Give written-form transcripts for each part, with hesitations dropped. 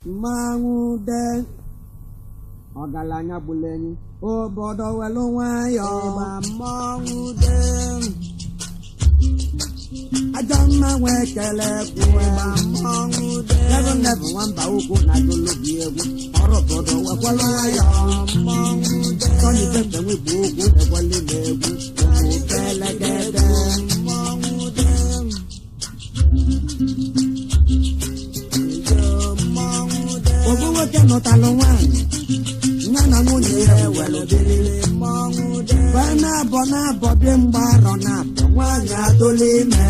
Mangude Ogalanya Buleni Obodo Weluwayo Mangude Adama Wekele Kuwe Mangude Never one Bauku Nadulubiegu Orobodo Weluwayo Mangude Tony Tete Wibuku Ewalimebu Ukelegede Mangude Obuwoke notalonwani Nana munye welobele Mangude Bana bona bobe mbaro na Wanya tolime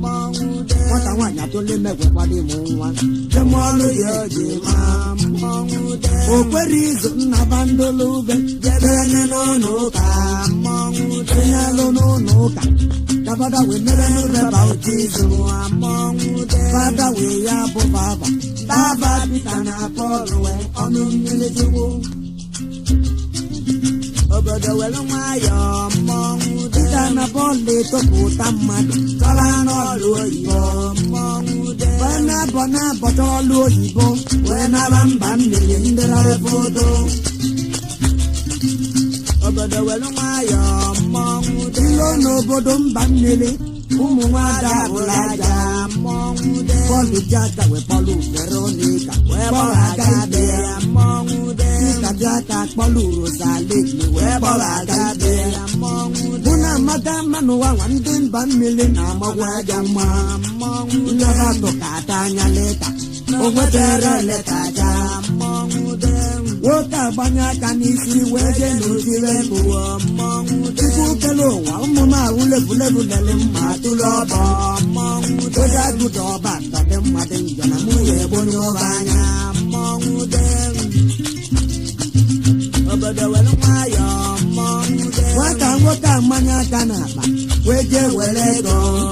Mangude Wata wanya tolime Kwepadi muwa Jemolu yoji Mangude Okwerizo nabandolube Jebene no nuka Mangude Nyalo no nuka Kabada we never know about Jesus Mangude Bada we yabo baba Baba bitana polwe Onu milijiwo Obodo Weluwayo Mangude Bitana pole to puta madu Kala no luoyibo Mangude Bana bona boto luoyibo Wena bamba mili ndera refoto Obodo Weluwayo Mangude Ilo no bodo mbamili Umuwada bulaja Mangude Polu jata we polu Veronica We bolagade Mangude Ika jata polu Rosalie We bolagade Mangude Una madama no wa wandin bamili na mawada Mangude Nava tokata nyaleta Owetere leta ja Mangude Woka banya kanisi weje nuziwe kuwa Mangude Kukelo wa umuma ulevu lele matulobo Mangude Oja gudoba Tade madenjo na muye bonyo banya Mangude Obodo Weluwayo Mangude Waka manya kanaba Weje welego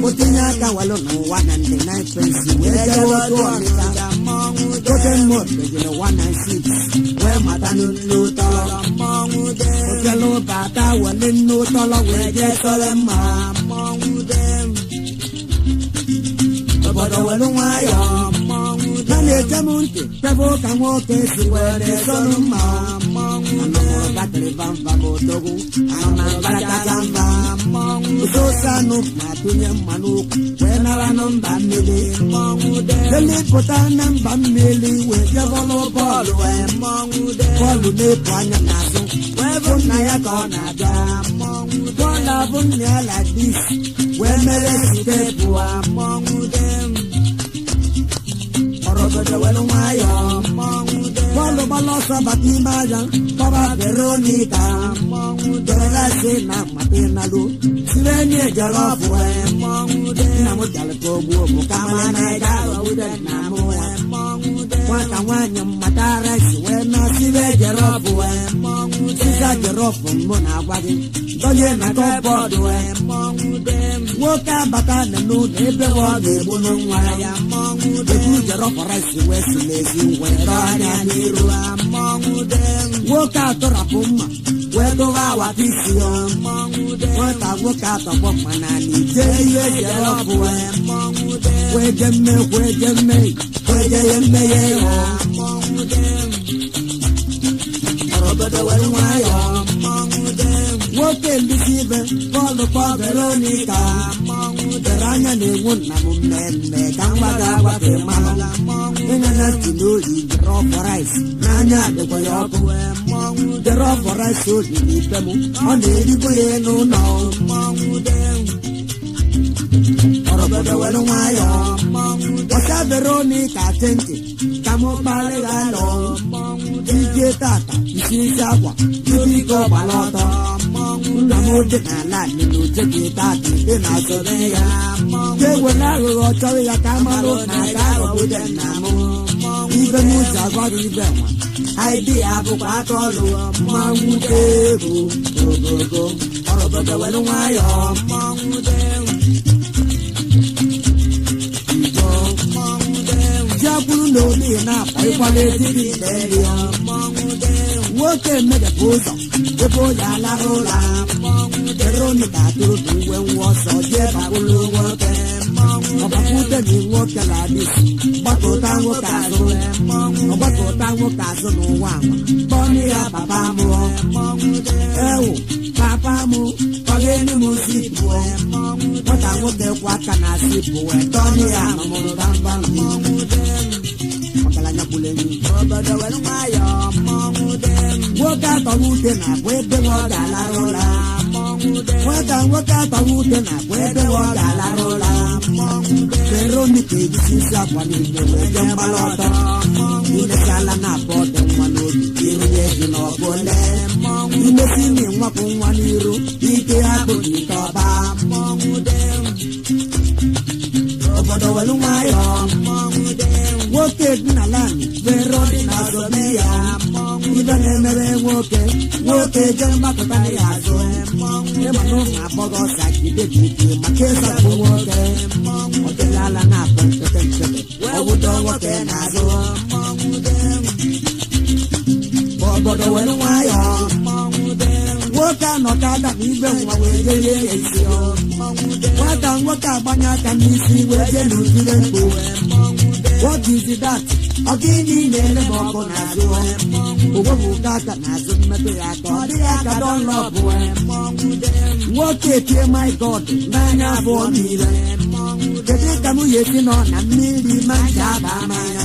Utinya ka walo no 199 pence Weje woto amita Tote mote jino 196 We matanu luto Mangude Okelo bata wale nuto lo weje solema Mangude Obodo Weluwayo Mangude Nane jamunte Pevo kamoke siwede soluma Mangude Bakle bamba motogu Ama baraka jamba Mangude Usosanu matunye manuku Wena wanomba mili Mangude Lili potana mba mili Weje volo bolu we Mangude Bolu nepo anya nazo Wevo na ya kona ja Mangude Bola bunye like this Wemele sikepuwa Mangude Obodo Weluwayo Mangude Bolo balo sabati maja Baba Veronica Mangude Lasina matina lu Sileni jalofu we Mangude Namu jalikobu mukama na idaro ude namu we Mangude Waka wanya matara siwe na siwe jalofu we Mangude Sisa jalofu muna wadi Doye na kobodu we Mangude Woka bata nenu nebe wade bunu mwaya Mangude Jalofu raisi we silezi we Ranya niru Mangude Woka torapuma Weto wa tisio Mangude Wata woka topo manani Jeye jalofu we Mangude Wejeme Wejeme Mangude Obodo Weluwayo Mangude Woke lisive Polo pa Veronica Mangude Ranya ni wuna mumeme Kangwaga wake malo Nana tinuli Jalofu rice Nanya de koyoku we Jalofu rice so di pemu Oneri kuye no no Mangude Obodo Weluwayo Mangude Wasa Veronica tente Kamo pale galo Mangude Ije tata Isi shakwa Yuriko baloto Mangude Namude nala Ninu jeki tati Ina sodeya Mangude Kewe na rugo chowi ya kamalo Na karo bude namu Ibe muja gwadu ibe wa Haidi abu kwa tolu Mangude Go Obodo Weluwayo Mangude Jabulu no ni na Ikwale tiri lerio Mangude Woke mede puzo Ebo ya la rola Mangude Veronica turu duwe woso Jeba ulu woke ọbapụta dị nwoke na adị gbakọta nwoke azụ ọgbakọta nwoke azụ n'ụwa tọnị ya papa mụọ ewu papa mụ kọgịnị m si pụọ nwata nwoke kwa aka na si pụọ tọnị ya mamụrụ bamba ọgaranya kwulenyi obodo were nwayọọ nwoke atọwa ute na-abụ ebe ọ ga-alarụ ụla nwoke atọwa ute na-abụ ebe ọ ga-alarụ ụla Veronica ejisi akwa n'igbo wee jee mgbala ọtọ imesiala na abụ ọdụ nwa n'obi irunye ji n'ọbụ ole imesi imi nwapụ nwa n'iru ike hapụ gị ite ọba obodo welu nwayọọ nwoke dị n'ala Veronica azọbi ya ibe na-emere nwoke je mgbakọta ya azụ ịma na ụmụ agbọghọ sagide dị ike maka ịsapụ nwoke ọdịlala na-akpọ mpete ọgwụdọ nwoke na-azụ obodo were nwayọọ nwoke anọka ada na ibe nwa wee jerie ya isi nwata nwoke agbanye aka n'isi wee jee n'uzire mkpu what is that ọgịnị na-ele m ọkụ n'azụ ogwebụ ụka aka n'azụ mmetụ ya aka ọ dịghị aka dọnlọpụ nwoke tie my god n'anya abụọ niile kedu ka m ya esi nọ na mmiri ma nja aba mmanya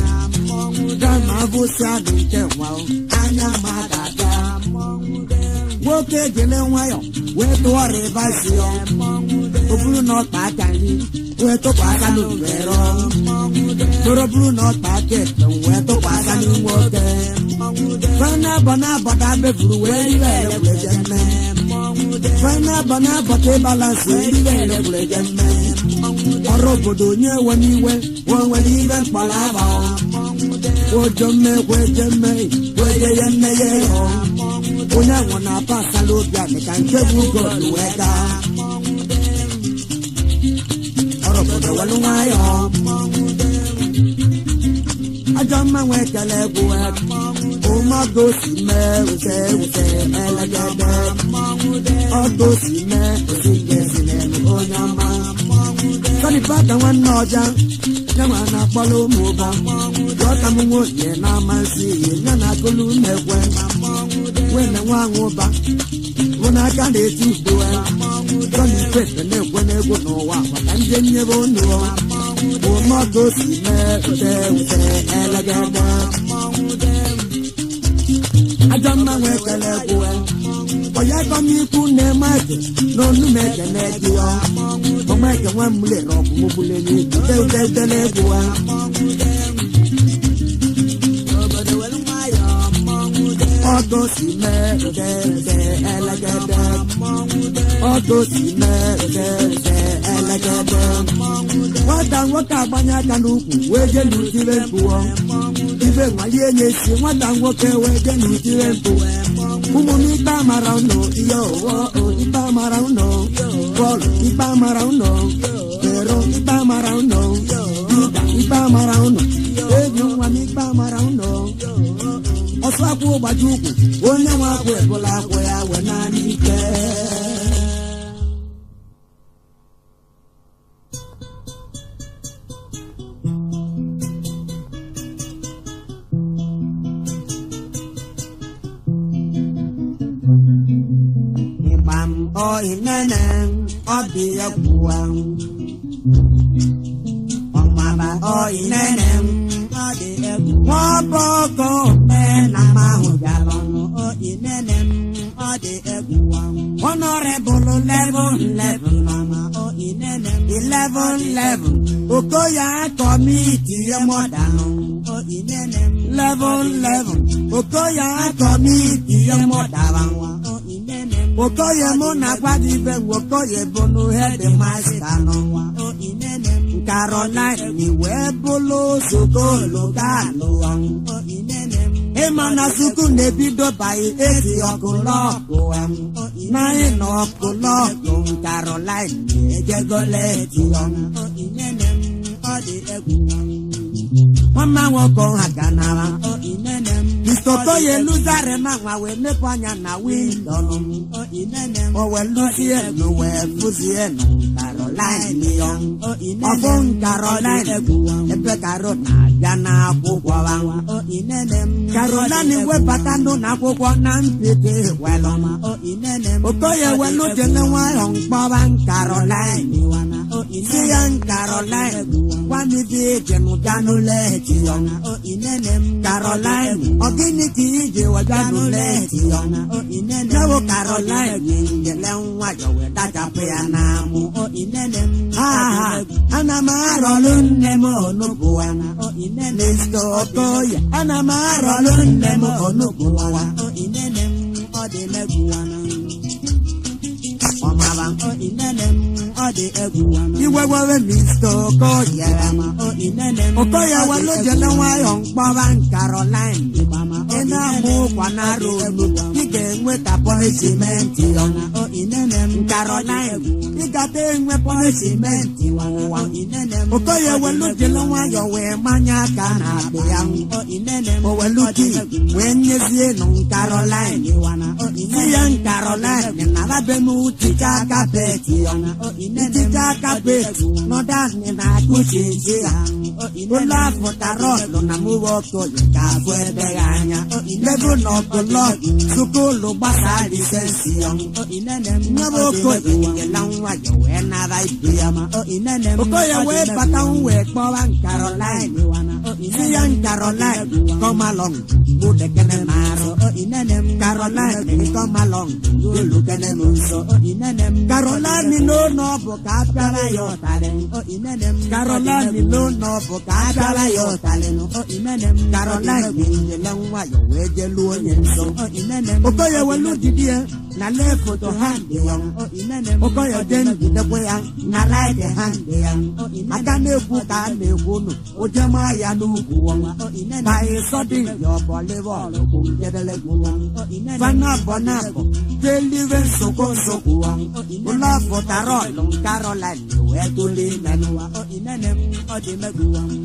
gama bụsi adụ nke nwa anya mmadụ aga nwoke jele nwayọ wee tụọ rịvasi ya o buru na ọkpa aka nri wee tụkwasị n'ubero toro buru na ọkpa aka ekpe wee tụkwasị n'nwoke fana bọda befuru wee riwe elegwureje mme fana bọda ịbalansi riwe elegwureje mme ọrụ obodo onye ewe n'iwe nwere ibe mkpọrọ aba ojo mme kweje mme kweje ya nne ya ịhụ onye nwụ na pasala obi anị ka nke bụ god wee gaa ọrụ obodo welu nwayọọ ajọ mma nwee kele egwu ụmọdụ si mee use elegede ọdụ si mee osi ngezi n'elu onye ọma sanipata nwanne ọja yanwa na-akpọrọ ụmụ ụbọ jọta m nwoke na-amasị ihe ya na agụlụ na-ekwe wene nwa ahụ ụba bụ n'aka na-eti ugbo sonipete na-ekwe n'egwu n'ụwa maka ndị nyebe unu ụmọdụ si mee use elegede ajọ mma nwee kele egwu onye kọmikwu na-eme eke n'onu m ekene gị ọmeke nwa m lere ọbụmụbụle n'ike udedele egwu ọdụ si mee elegede ọdụ si mee elegede nwata nwoke agbanye aka n'ukwu wee jee n'utire mkpu ibe nwalie na-esi nwata nwoke wee jee n'utire mkpu ụmụ m ikpe amara ụnọ ihe ụwọ ikpe amara ụnọ bọọlụ ikpe amara ụnọ vero ikpe amara ụnọ dida ikpe amara ụnọ ebi nwa m ikpe amara ụnọ ọsọ akwụ gbaji ukwu onye nwe akwụ ebola akwụ ya wee naanị ike inene ọdị egwu ọmama inene ọdị egwu nwabọkọ na mahụ galọnụ inene ọdị egwu honorable 11 mama inene 11 okoya kọmiti mọdanụ inene 11 okoya kọmiti mọdanụ okoye mụ na-agwa gị ibe nwokoye bụ n'hedmasta n'ọnwa Caroline wee bụlụ sokolo galụ ịma na suku na-ebido bayi ezi ọkụlọkụ na ịnọ ọkụlọkụ Caroline ejegoleti nwama nwoke ha ganara Mr. Toto ye luzare na we nepanya na window. O we luzie no we fuzie no Caroline young. Ofon Caroline ebe Carona yana kwukwa wa. Caroline we patando na kwukwa na mpete weloma. Okoye we luje na wa hong pawan Caroline. Siyan Caroline wani di jenu janule tiyong. Caroline ogini kije wa janule tiyong. Jawo Caroline ngele nwa jowe daja pe anamu. Anamarolunne mo onubuwana. Listo okoye anamarolunne mo onubuwana. Iwe wewe Mr. Okoye Okoye walo jele wayo mkpawa Caroline Ina mu kwa na road Ike nweta punishment yon Caroline Ika te nwe punishment Okoye walo jele wayo we manya kana beyang Owe ki wenye zie non Caroline Siyan Caroline Nala bemu tika kapeti yon Tika kapeti no dani na kuchichi Ula fotarolo na muwoko yika fuede ganya Lebu no kulok sukulu basa lisensiyon Nyaboko yike langwa yowe na vaipiyama Okoye we patang we kwawan Caroline Siyan Caroline come along Bude kene maro Caroline come along Yulu kene muso Caroline no boka pala yo talen Caroline no boka pala yo talen Caroline langwa yo weje luo nyenso Okoye welu didie na le photo hand yon Okoye den bidekwe yang na right hand yang Aka neku ka neku no Ojema ya nuku wong Ka isodi yo bole wolo kumjedele kuwang Fana bonabo Delive soko soko wang Ula fotarolo Caroline wetuli menua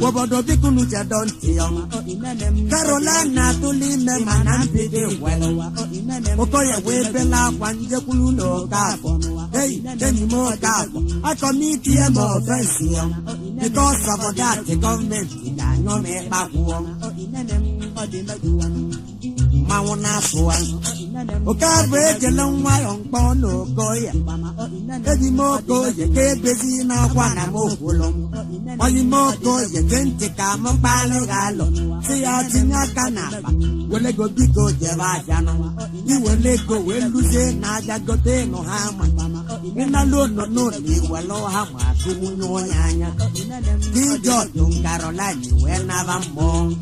Wobodo bikunu jadon tiyong Caroline na tuli memanan pide welo Okoye webela kwanje kuluno kafo Hey, then mo kafo I committee mo offense yon Because of that the government no me bakuwong Mawana fuwan Okabe jelong wayong pono koya Edi mo koye kebezi na wana mo kulong Oyi mo koye kente kamo palo galo Siya tinya kanapa Wele go biko jeva jano Iwele go weluze na jagote no hama Ina lo no ni welo hama Kumunyo nyanya Kijo yung Caroline wena vambo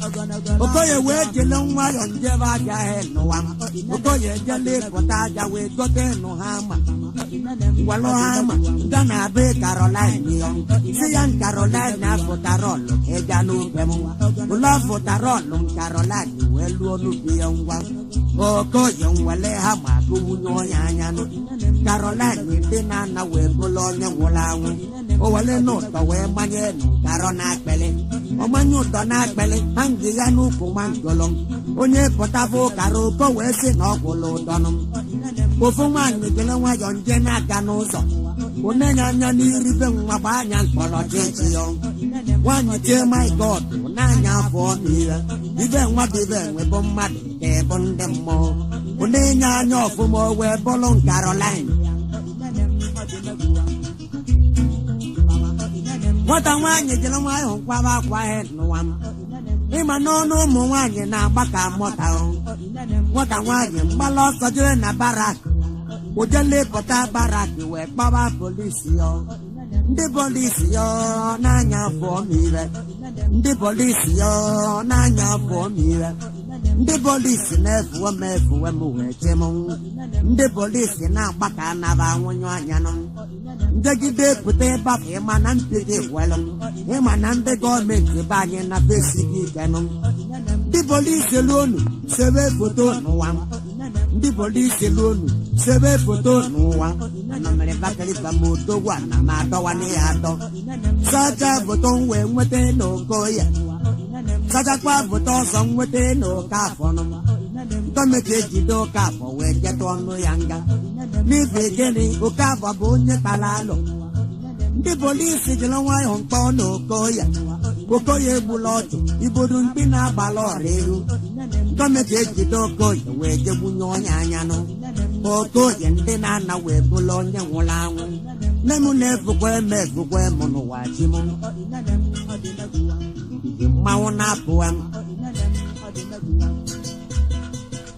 Okoye we jelong wayong jeva jahe no wama Okoye jale potaja we gote no hama Walo hama Dana be Caroline yon Siyan Caroline na fotarolo Eja nubemu Ula fotarolo Caroline welu onu biyong wang Okoye wale hama kumunyo nyanya no Caroline dina na we bolonye wulawe Owale no to we manye no Carona pele Omanyo to na pele Hangi ya no kumangolong Onye potavo karo ko we si no kulo donom Ofuman mikele wa yonje na kanoso One nyanya ni ribe mwabanya polo chechi yon Wanyi che my God Nanya for me Ibe mwabibe we bomad Ke bondemo One nyanya fumo we bolong Caroline Wata wanyi jela wayo kwa ba kwa he no wam Ima no mo wanyi na baka mota Wata wanyi mbalo kojure na barak Ojele pota barak we baba polisi yo Ndi polisi yo nanya for me Ndi polisi yo nanya for me Ndi polisi nefu wa mefu wa muwe chemo Ndi polisi na baka na ba wonyo anyano Ndegide pute bab ema mpide welong Ema nande government banye na besigi kenom Ndi polisi lonu sebe foto no wam Ndi polisi lonu sebe foto no wam Anamele bakali pa moto wana mato wani ato Saja foto we mwete no koya Sajakwa butoso mwete no kafono. Tomeke jido kafo weke tono yanga. Ni vegeni ukava bonye palalo. Ndi polisi jilonwa yonkono koya. Kokoye buloto ibodun pina baloreru. Tomeke jido koya weke bunyo nyanyano. Kokoye ndina na webulo nyangulamu. Nemu nefukwe mefukwe mono wachimu. Mauna puan.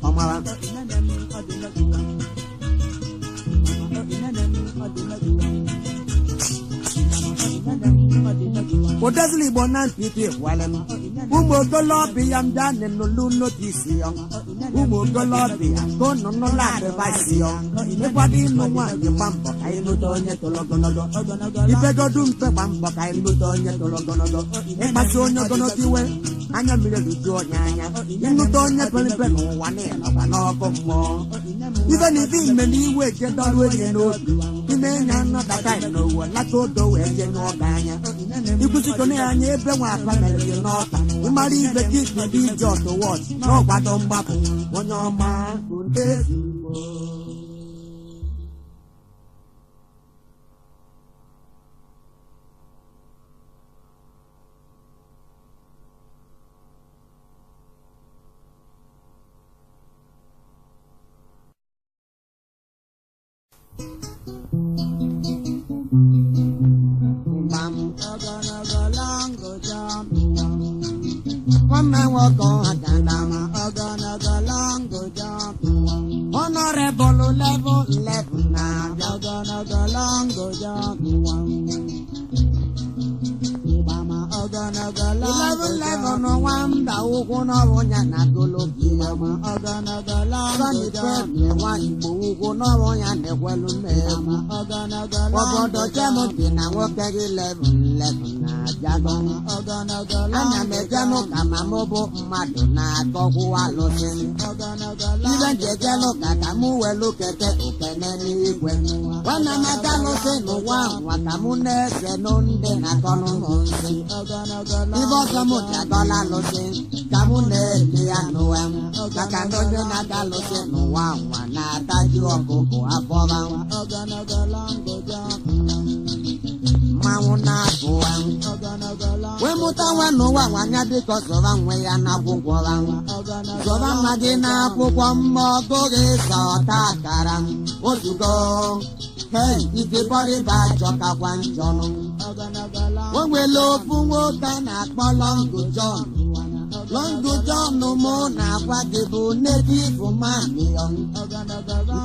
Omara. Odazli bonan piti walem. Umo golobi am dane no luno tisiyon. Umo golobi kono no la devasio. Nobody no one you bump I no donya to logonodo. Ibego dum pe bump I no donya to logonodo. E masonya gono tiwe. Anya mire du nyanya. No donya pelipe no wane no komo. Even if in many ways get done with you know. You may not that I know what la to do and you know ganya. You could sit on any everyone family not. You might even give me the job to watch. No, but on Babu, one your man could tell you. Honorable level 11 now, Galango level no one that will not run and go look Yama Oganagalanga one who not run and the well name Ogodo Jamotina walk at 11 Jagana Oganagalanga Megano Kamamobo Madonna Gogua Losen Even Jagano Kakamu look at the open any when one Amadano said no one Wakamune said no Denacono Ibosamuta Gola Losen Kamune Lianoam Kakano Naga Losen no one Nata Joko Abova Mauna Boam when Mutawa no one because of one way and a book Sovan Magina Pukwambo Goge Takaram what you go hey if the body back Joka one John when we love Wotana Long John no more now what the bull native for man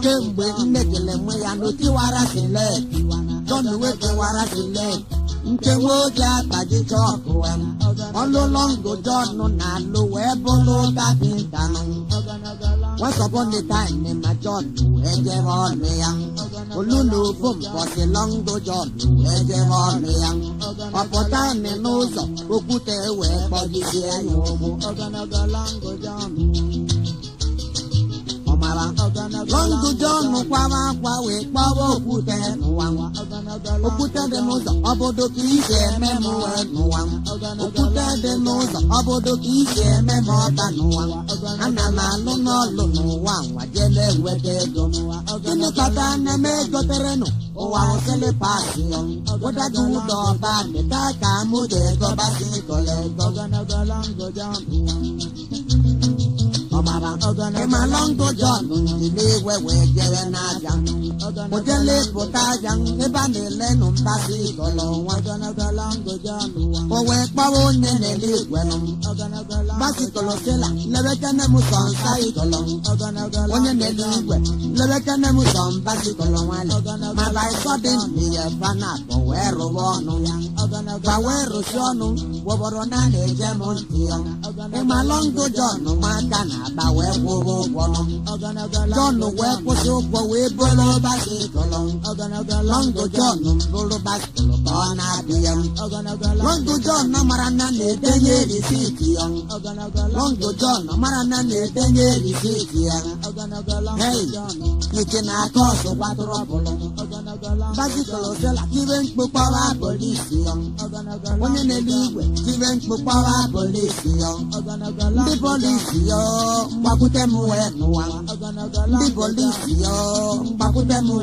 came with Nicolem way and Utiwara Sile don't do it to Warasile Nkewoja Tajiko Olo Longo John no Nalo Webolo Tapintano once upon the time in my John Ejeron Leang Olulu Bum for the Longo John Ejeron Leang Opotane Nozo Okute Webody Oganagalango John Longo John Kwawe Kwawo Pute Noam Okuta de Moza Obodo Kise Memo Noam Okuta de Moza Obodo Kise Memo Noam Anama Luno Luno Wajele Wededo Inukata Nemego Terreno Owa Sele Passion Oda Dudo Bande Taka Mude Gobasi Kolego Oganagalango John Emma Longo John, the day where we're getting a young. Modele Potajan, Ebane Lenum Basi, Oganagalongo John. For where Pavo Nene live well. Basi Colosella, Levecanemuson, Saitolong, Oganagalon, Levecanemuson, Basi Colon, my life suddenly a Panaco, where Robono, Pawero Sono, Woborona, Jamontian, Emma Longo John, Matana. Bawe wo John no we poso po we bolo basi kolong Longo John bolo basi kolong na biam Longo John na marana ne denye di sitiang Longo John na marana ne denye di sitiang Hey you can cause 4 bolo Bicycle sell even power police young. When in the league, even power police young. The police yo, Bakutemu no one. The police yo, Bakutemu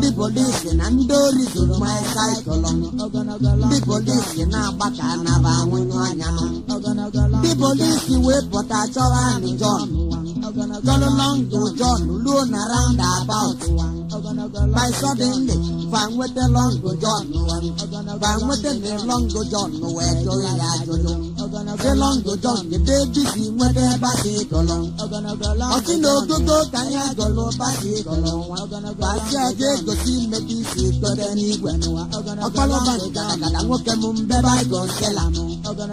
the police and Doris on my cycle. The police now Bakanava when the police wait what I saw and John. Gone along to John, loon around about. By suddenly, Van with the long go John, Van with the long go John, where Joy the long go John, the baby see where the bicycle along. No go can go bicycle. Basia go see maybe see got anywhere. A follow Banka, walk a mumbe by Gonzella.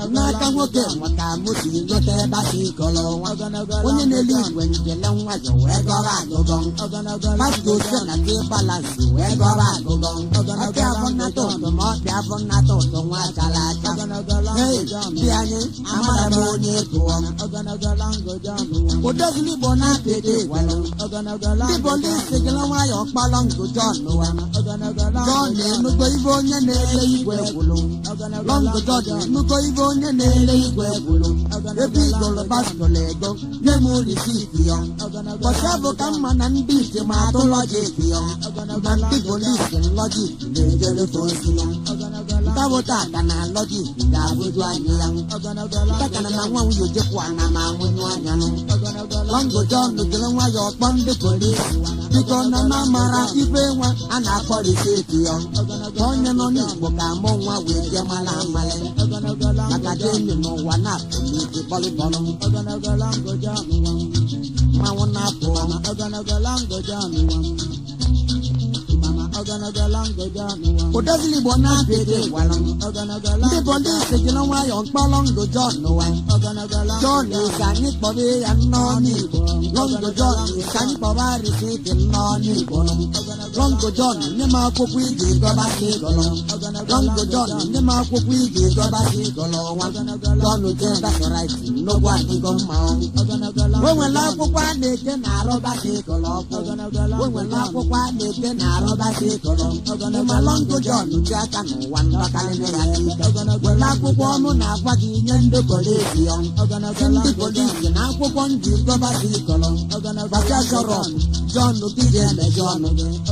Not a walk in what I must see got a bicycle. When in the league, when the long was where go down. Must go send a deep balance, where go down. I can't not on the mark, I have not on the watch. Hey, I'm a near to one. What does live on that day? The police take a while of Palong to John. John, no go even a name, long to John, no go even a name, the people of Bascolego, Nemo receive young. But Sabo come and beat him out of logic young. And the police and logic, they get it for young. Tawota and I logic, that would like young. Takana one you just one man when one young. Long to John, the Gilma, your bond the police. Because Namara, even one, and I call it young. Don't you know this book? I'm on one with Yamala Malay. Like I didn't know one up to meet the volleyball. What does he want to be? The police say, you know why on Palong to John, no one. John is a nip body and no need. Long to John is a nip of our receipt and no need. Long to John, Nema Kupi, go back to Long to John, Nema Kupi, go back to John will tell that's right. No one to go down. When we laugh for one, they can arrow back to when we laugh for one, they can arrow back to Long to John, Jack and one back. When I go on, I was in the police. The police and I go on to go back to John looked at John.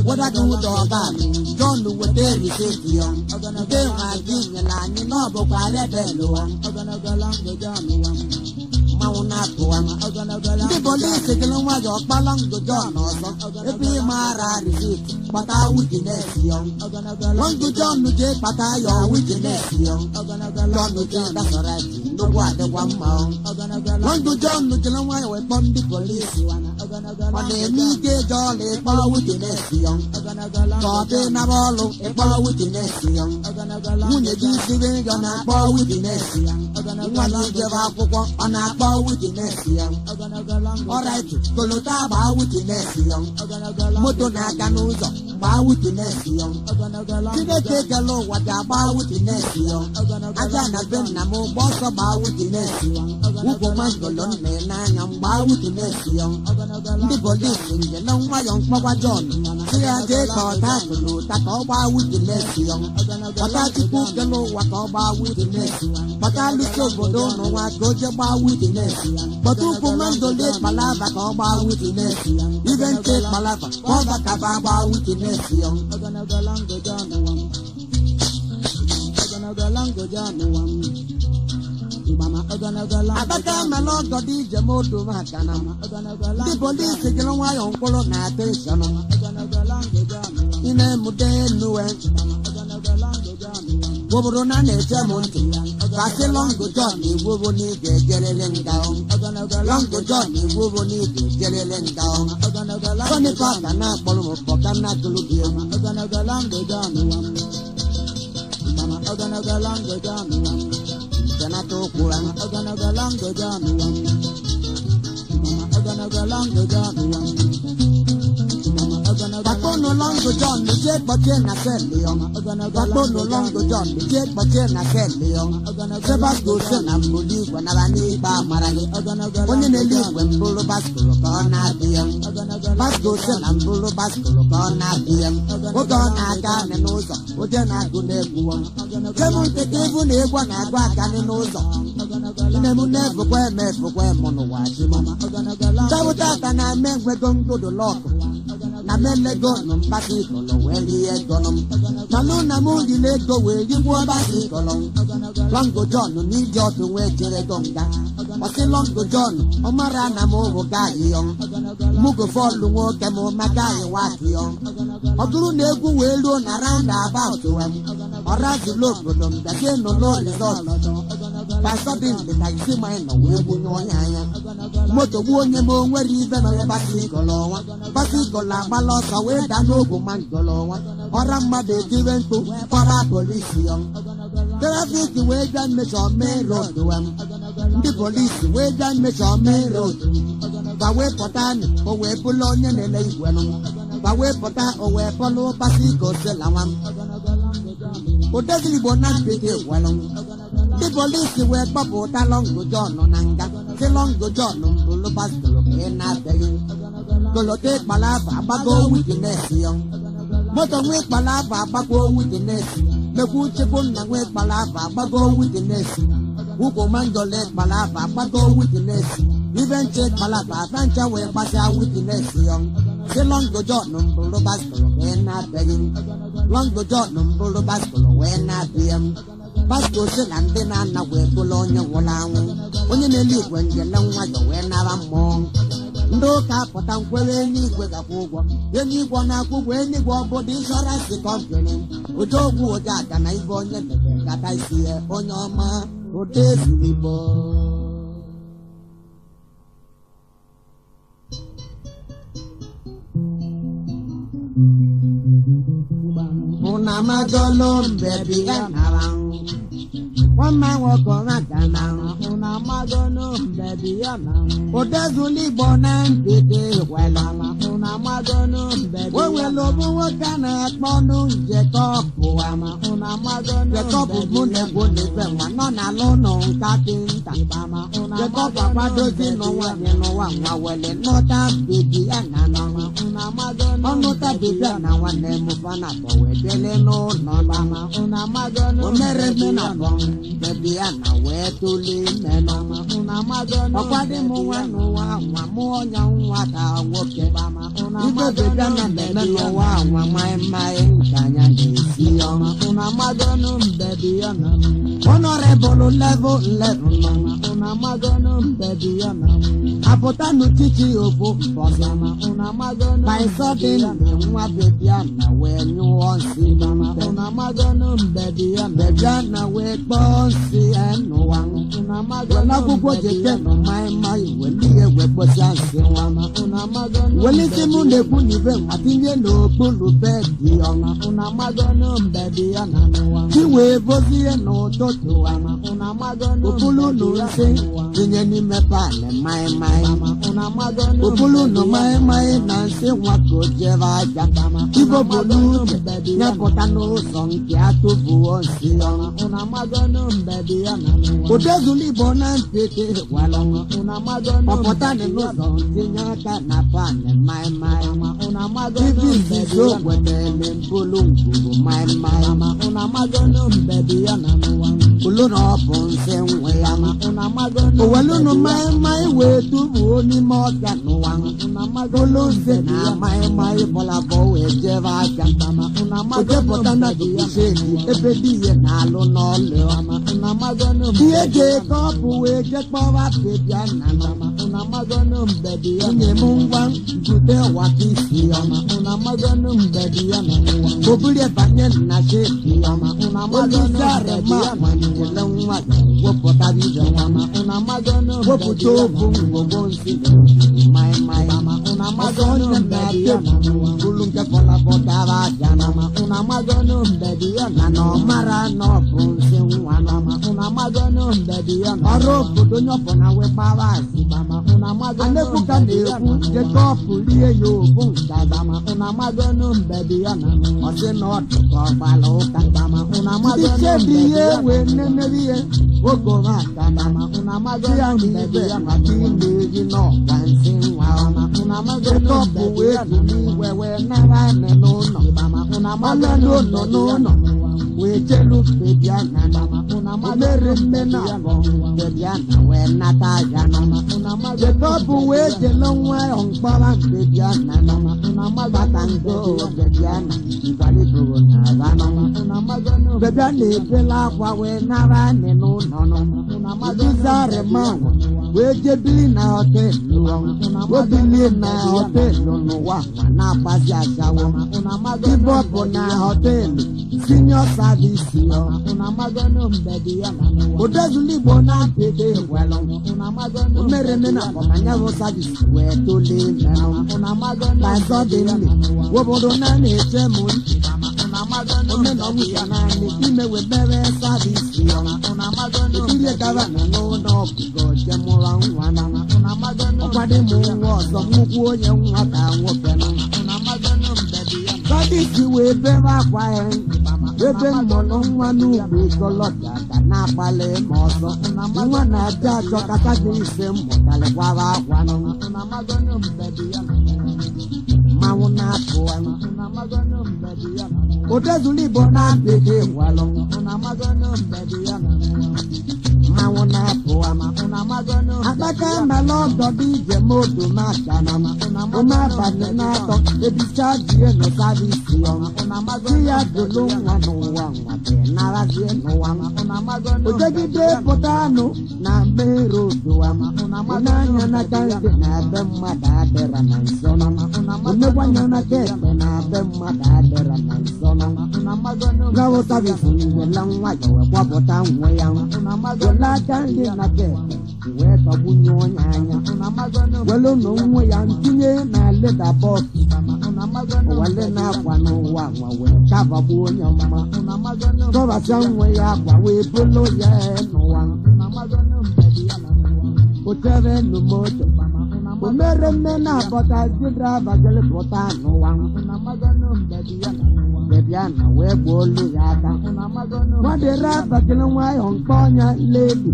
What I do with all that? John was very safe. They are giving a line in Nobo Palebello. The police take a long while of Palong to John also. If we Mara receipt, but I witness young. Long to John to take Patayo witness young. John to take that's all right. No water one mount. Long to John to kill a while with the police. On the immediate jolly power witness young. Copy Navalo, a power witness young. When you do civil, you're not power witness young. One you give up on a power witness young. All right, Golotaba witness young. Motonakanuza, power witness young. Did they take a low what a power witness young? Agana Benamo, boss of power witness young. Ugoman, man, and power witness young. The police in the long my young Papa John. See a day called Tackle, Tacoba with the next young. But I took the low Wacoba with the next. But I look over, don't know what goes about with the next. But who commando let Malava Coba with the next. Even take Malava, Coba Cababa with the next young. Abaka Malogo DJ Moto Makana. The police take a while on colonization. In a Mudenu, Wobrona Nejamonti. Pass along to Johnny, we will need the Jerry down. Long to Johnny, we will need the Jerry down. Sonny Pacana, Polo, Pocana to look here. Lango Johnny. Lango Johnny. Janato Kurang, Lango Johnny. Lango Johnny. Papono Longo John, the jet Botena Sellion, Papono Longo John, the jet Botena Sellion, Sebasco Senambuli, when I need Bamarani, when you live when Bulu Basco, Cornadium, Basco Senambulu Basco, Cornadium, Ogon and Oza, Ojana Gunebuan, Kevin the Kevin Ewan Aguacan and Oza, Never were made for where Monowashi, Tawata and I meant we're going to the lock. Namele gonum basikolo weli egonum Maluna mundi lego we yimbo basikolo Longo John ni jotu we jere gonga Wasi Longo John omara na mo gayi yon Mugo folu wo kemo magayi wati yon Oduru negu we lo na round about wem Orazi logo dom da ke no lo resort Pasabin de taxi mine no we bu no yanya Moto wonye mo nweri ibe no basikolo Basikola Malos away than no man golo Orama de given to para police young. Traffic way than measure main road to them. The police way than measure main road. Bawe potan, away Polonia and Lay Bawe potan, away Polo Pasico Selamam. Odagli Bonan Pity Wellum. The police were Papa Talongo John on Anga, Talongo John on Bulubasco, and nothing. Golote Balava, Bago witness young. Motor with Balava, Bago witness. The Kuchibun and with Balava, Bago witness. Ugo Mandolet Balava, Bago witness. Even check Balava, Fancha where Basa witness young. The Longo John on Bulubasco, and not begging. Longo John on Bulubasco, and not them. Basco and then Anna where Bologna Wolang. When you live when you know what you went around long. Ndoka potankwe ni kwega kugwa yeni bwana kugwe ni gwobo di insurance company ojogu ojaga na ibo onye tete kata isi onye ọma odezu ibo una magolo baby anarang one man walk on a canal, una magono, baby, Odazuli bonan, did well, una magono, baby. When we love what can I mono, Jacob, Poama, una magono, Jacob, Mune, Bone, non alone on Captain Tabama, Jacob, Papa, no one, well, not a baby, and una magono, not a baby, and one name of an apple, no, Mama, una magono, Meremina. Baby, I know where to live, and una magona. Nobody more, no one more young water, walking Bama. Una magona, no one, my una magona, baby, honorable level, una magona, baby, Apotano Titi of Bosama, una magona, by sudden, what baby, when you want to see Mama, una magona, baby, and wake bossy and no one. Una magona, go get my when you were dancing una magona. Well, it's a moon, they put you back, I think you know, pull bed, una magona, baby, and no one. You were bossy and no toto, una magona, Pulu no say, in any mepan and my una magona, Pulu no my Nancy, what could Jeva Jatama, Ibo Bulu, baby, Napotano song, Kiatu Buon, una magona, baby, Odazuli Bonan Pity, while una magona, Popotani no song, Tinaka Napan and my una magona, baby, when they Pulu, my una magona, baby, and one. Puluno upon same way, una magona, well, no, my way to only more than one. Una magolo, my Bolabo, Jeva Jantama, una magona, a baby, and alone, una magona, Jacob, we get power, una magona, baby, and the moon one, to tell what is here, una magona, baby, and Bobulia Banyan, Nashi, una magona, baby, long what put a vision, una magona, what put your boom, my una magona, baby, Pulunga Pola Potava, una magona, baby, and no marano, una magona, baby, and a rope to do your phone away, Pava, una Anebuka na-ekwu Jacob lie ya obu nkazama unamagonu mbedi ya na ọsị na ọtụtụ ọgbala ụka ndị chebi ihe wee nenere ihe ogoro aka na ya n'ibe maka ime ezi n'ọkwa nsị nwa Jacob wee bili iwe wee nara anị n'ụlọ ọnụ n'ụlọ wee chelu bebiana mere mme na abọ bebiana wee nata aja Jacob wee jelo nwa ya mkpara bebiana bata ndo bebiana mbaliboro na aba bebiana ebela akwa wee nara anị n'ụlọ duzare manwa wee jebili na họtelụ obili na họtelụ n'ụwa na-agbazi ajawo ibe ọ bụ na họtelụ senior service yo Odezuligbo na dede welo Omereme na komanya wo service we to le meno la so de ni wobodo na na-eche mu Ome no wuya na ni ime we bere service yo Ile gaba na no go jemura nwa na Okwade mu nwa ọzọ nnukwu onye nwa ka nwoke na Service we bere akwa ebe mmọnụ nwa n'ugbo ịkọlọta ka na-akpali ma ọzọ nwa na-aja achọ kata gị ise mmụtalịkwara akwa mmanwụ na-atụ Odezuligbo na-adịghị gwalụ mmanwụ na-apụ akpaka mmalụ ọdọ dị ije modu na-acha na ụmụ abalị na-atọ ebicha jie n'ụsabisi ọrụ di ya dolu nwa n'ụwa nwabe narazie n'ụwa ojegide pụta anụ na mmeri odowa n'anya n'aka ndị na-ebe mmadụ adịra na nsọ onegwanya n'aka ekpe na-ebe mmadụ adịra na nsọ gawo sabisi nyela nwa ya wee gbapụta nwe ya wele aka ndị na-aka ekpe wee tọgbunye onye anya welu na nwe ya ntinye na leda bọọsụ wale na-akwa n'ụwa nwa wee kabagbu onye ọma tọbasịa nwe ya akwa wee bolo ya n'ụwa otere n'umoto omere mme na-abọta jidrava jele pụta n'ụwa bebiana wee gbuo olu ya aka nwadere abajele nwayọ mkpa ọnya lebi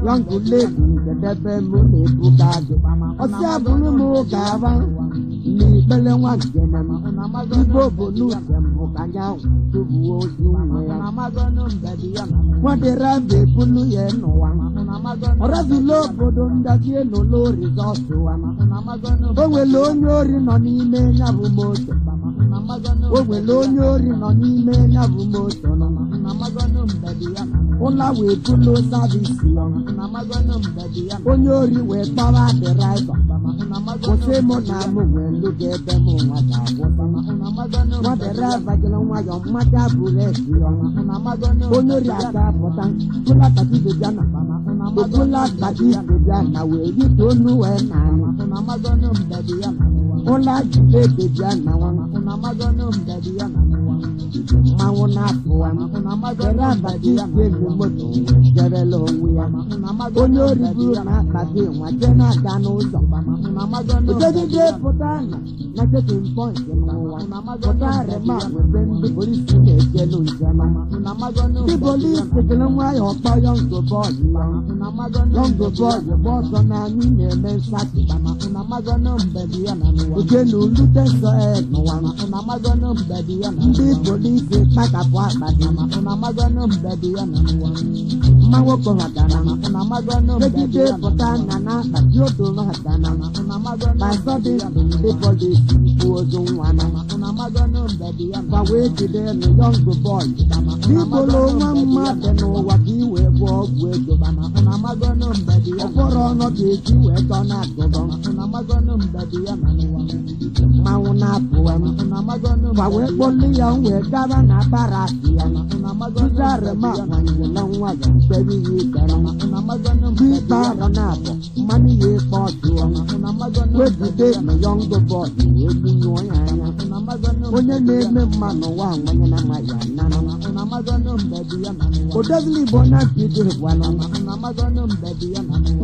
yọngụ lebi nkedebe mụ na-ebuga gị ọsị abụrụ m ga-aba n'ikpele nwa nkene m igbo bụ n'uche mbụ ka anya tụbuo ozu nwe ya nwadere abụ ebulu ya n'ụwa ọrazula obodo ndazie n'ụlọ rizọtụ o nwere onye ori nọ n'ime ya bụ moto o nwere onye ori nọ n'ime ya bụ moto ụla wee bulu savisi onye ori wee kpara dịraiva kwụsị mụ na mụ wee lụga ebe m nwa ga-agwụta nwa dịraiva jere nwayọ mmaja bureki onye ori aga apụta bụla tati bebiana obula tati bebiana wee rite onu wee na anyị ụla jide bebiana mmanwụ na-apụwa jere abati elu moto jerela onwe ya onye ori buru na-akpati nwa jee na-aga n'ụzọ ojegide pụta na chekin point n'ụwa pụta rema webe ndị polisi na-ejelu njem ndị polisi jere nwayọ ọkpọ yọngụ bọọlụ bọọsọ na anyị na-eme nsatị oje na olute nsọ n'ụwa ndị polisi kpakapụ akpati mmanwụ kọhatana megide pụta na na-akpati odo hatana pasọdị ndị polisi bụ ozu nwa gbawa ejide n'yọngụ bọọlụ n'ibolo nwa mmadụ n'ụwa ka iwe bụ ọgwụ ego ọfọrọ ọnọdụ eji wee tọ na-agụgọ mmanwụ na-apụwa ma wee kpọli ya wee gaba na baraki ya tụzarema nwanyela nwa ya mkpere ihe ikere ikpe arọ na-abụ mmanụ ya ịkpe ọjụọ wejide na yọngụ bọọlụ wee gbunyụọ ya anya onye na-eme mma n'ụwa nwanye na ma ya nana Odezuligbo na bidi gwala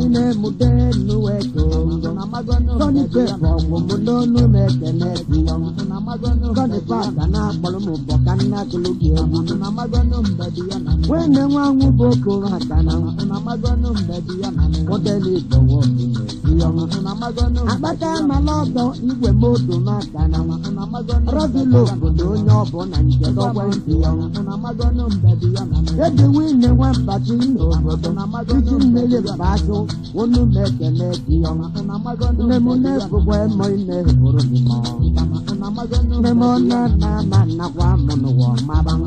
ị ne mude nuwe tongo koni pe bongo mudono mekene tiyong koni pa kana polomo bokana kulugi wene wangu boko hatana modeli bongo tiyong abata malodo igwe moto makana rozilo bodo nyobo na njedo tiyong edi wine wambati nobodo ichimele baso wonu mekene tiyong nemune kubwe moine burunimo nemone na manakwa munu wo mabang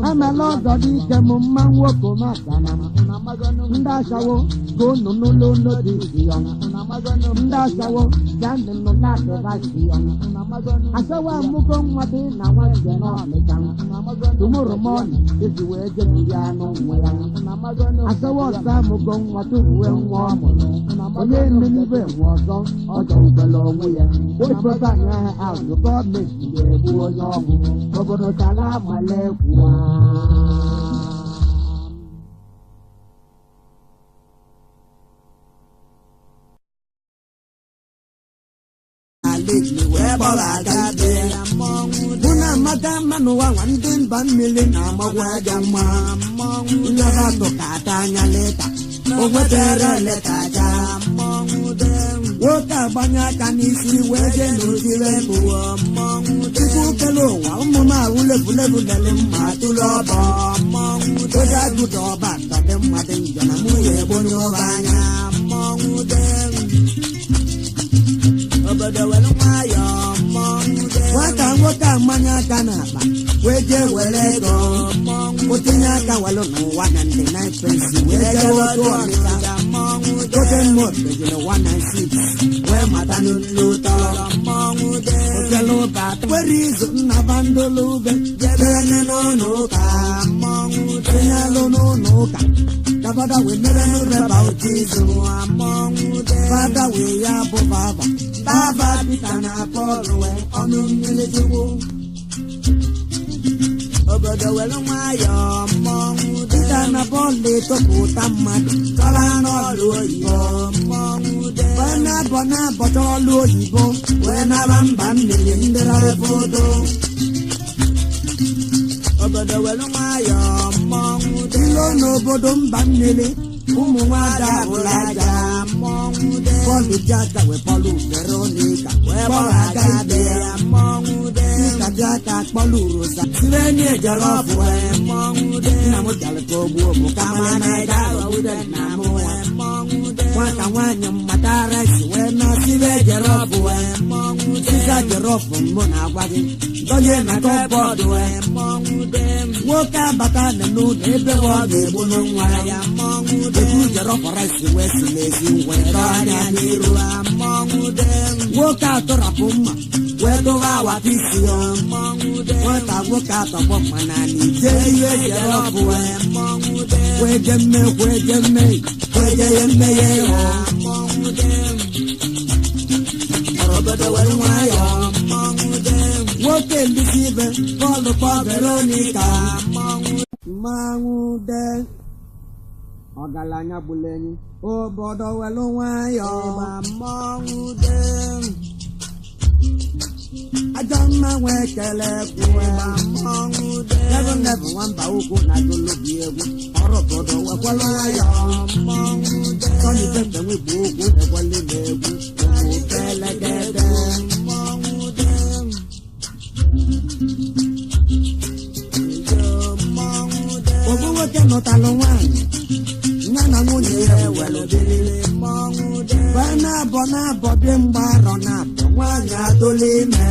amelodo dike mummanwo komakana ndasawo gonunululo di tiyong ndasawo janinu lati basiyong asawa muko mwadi na wajeno lekang tomorrow morning isi weje biyano mweyang asawa sa muko mwatu uwe mwomo onye nenibe mwoso ojo ubelo mweye oiposa nye auto government yebu onye ọgwụ obodo salamu alaikum. Muna magamanu wa wandin bamili na magwajama Ilaba tokata nyaleta Ogwetere leta jama Woka banya kanisi weje nuziwe buwa Iku kelo wa umuma ulevu lele matuloba Oja gudoba tabe madinjana muye bonyo banya Obodo welu mayo Waka manya kanaba Weje welego Utinya ka welu no 199 pence Weje woto amita Kote mote jino 196 We matanu luto Okelo bata Werizo nabando lube Jebene no nuka Tinya lo no nuka Kabada we never know about Jesus Father we yabo baba Baba bitana polwe onu milijiwo Obodo welu mayo bitana pole to putamadu Kala no luoyibo Bona boto luoyibo Wena bamba milindera repodo Obodo welu mayo Ilo no bodo mbamile Umu wada ulaja Polu jata we polu Veronica We boraga bea Ika jata polu rosa Sireni ejolofu we Namu jale kobu Mukama na edawa ude namu we Waka wanyo matara we na sive jerofu we Sisa jerofu muna wadi Donye na kobodu we Woka bata nenu nebe wage bunu mwaya Ebu jerofu resi we silesi we Kanya niru Woka tora puma Wedo wawa tisio Wata woka topo manani Jeye jerofu we Wejeme Wejeme yeo Obodo welu mayo Woke lisive Kolo pa Veronica Mangude Ogalanya buleni Obodo welu mayo Mangude Ajama wekele kuwe Mangude Never wamba uku na gulubi egu Orobodo wekwelu mayo Mangude Koni tete wibu uku ekweli megu Ukele gede Obuweke notalo wanyi Nana munye welo bilile Bana bona bobe mbaro nabo Wanya tolime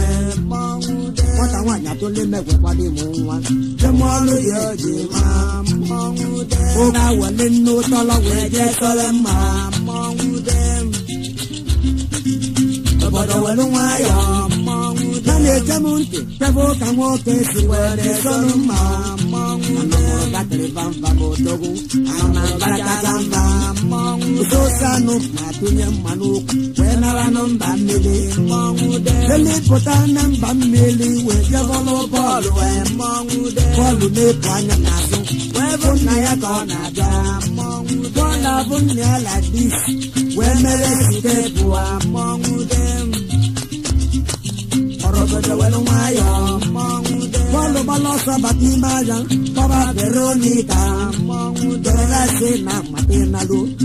Wata wanya tolime kwadi muwa Jemolo yojima Oga wale no tolo weje tolema Obodo welu mayo Nane jamunte Tevo kamoke siwede soluma Battery Bamba Motogu, Amabarakazamba, Sosano, Matunya Manu, when Aranum Bamili, Potanam Bamili, with Javolo Polo, and Mongude, Polu Nepanasu, where Nayakona, Bona Bunya like this, where Melissa among them. Follow Balosa Batimaya, Baba Veronica, Dora Sena Matinalu.